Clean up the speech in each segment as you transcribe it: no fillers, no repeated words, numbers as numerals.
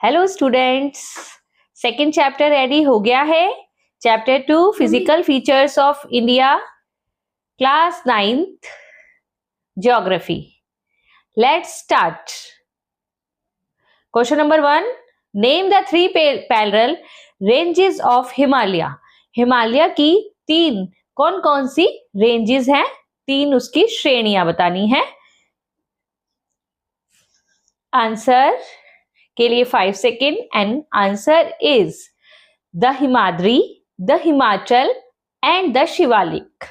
Hello students, second chapter ready हो गया है। Chapter 2 physical features of India, class 9th geography. Let's start. Question number 1, name the 3 parallel ranges of Himalaya. Himalaya की 3 कौन कौन सी ranges हैं, 3 उसकी श्रेणियां बतानी है। आंसर के लिए 5 second and answer is the Himadri, the Himachal and the Shivalik.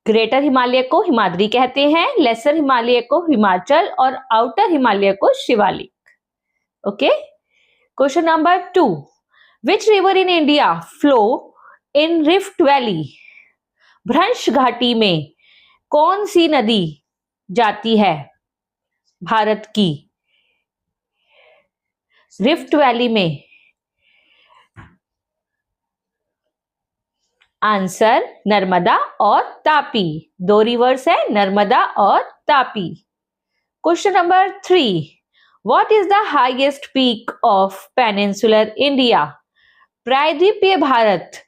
Greater Himalaya को हिमाद्री कहते हैं, लेसर हिमालय को हिमाचल और आउटर हिमालय को Shivalik. Okay. Question number 2, which river in India flow in rift valley. भ्रंश घाटी में कौन सी नदी जाती है भारत की रिफ्ट वैली में? आंसर नर्मदा और तापी। 2 रिवर्स है, नर्मदा और Tapi. Question number 3, what is the highest peak of peninsular India. प्रायद्वीपीय भारत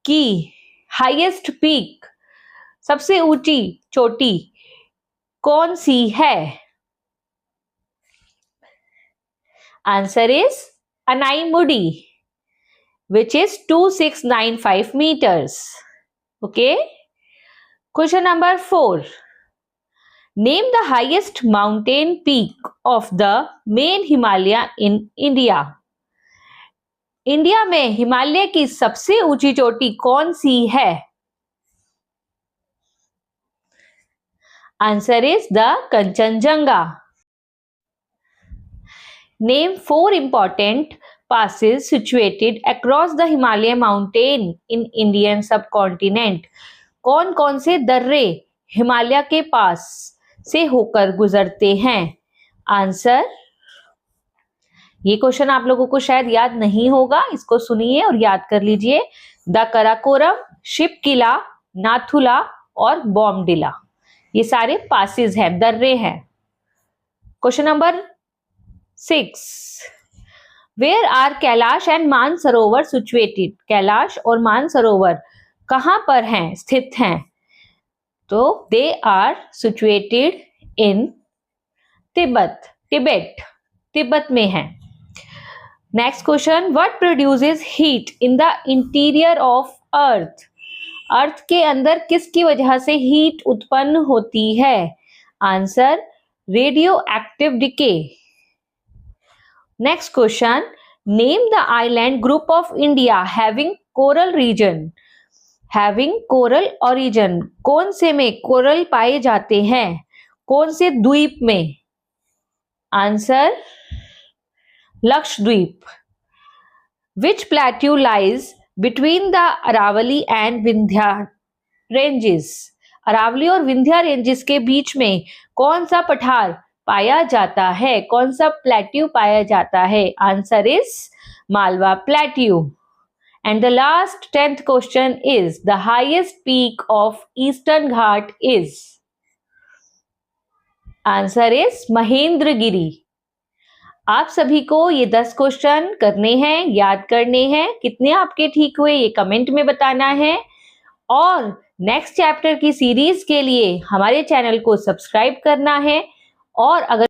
की हाईएस्ट पीक, सबसे ऊंची चोटी कौन सी है? Answer is Anaimudi, which is 2695 meters. Okay. Question number 4, name the highest mountain peak of the main Himalaya in India. India में हिमालय की सबसे ऊंची चोटी कौन सी है? Answer is the Kanchenjunga. Name 4 important passes situated across the Himalaya mountain in Indian subcontinent. कौन कौन से दर्रे हिमालय के पास से होकर गुजरते हैं? आंसर, ये क्वेश्चन आप लोगों को शायद याद नहीं होगा, इसको सुनिए और याद कर लीजिए। द कराकोरम, शिपकिला, नाथुला और बॉमडिला, ये सारे पासेस हैं, दर्रे हैं। Question number 6, where are Kailash and Mansarovar situated. Kailash और मानसरोवर कहां पर हैं, स्थित हैं? तो they are situated in Tibet में है। Next question, what produces heat in the interior of earth. Earth के अंदर किसकी वजह से हीट उत्पन्न होती है? Answer, radioactive decay. Next question, name the island group of India having coral region. Having coral origin, कौन से में कोरल पाए जाते हैं, कौन से द्वीप में? Answer, Lakshadweep. Which plateau lies between the Aravalli and Vindhya ranges. Aravalli और विंध्या रेंजेस के बीच में कौन सा पठार पाया जाता है, कौन सा प्लेट्यू पाया जाता है? Answer is Malwa plateau. And the last 10th question is the highest peak of eastern Ghat is. Answer is Mahendragiri. आप सभी को ये 10 क्वेश्चन करने हैं, याद करने हैं। कितने आपके ठीक हुए ये कमेंट में बताना है। और नेक्स्ट चैप्टर की सीरीज के लिए हमारे चैनल को सब्सक्राइब करना है। और अगर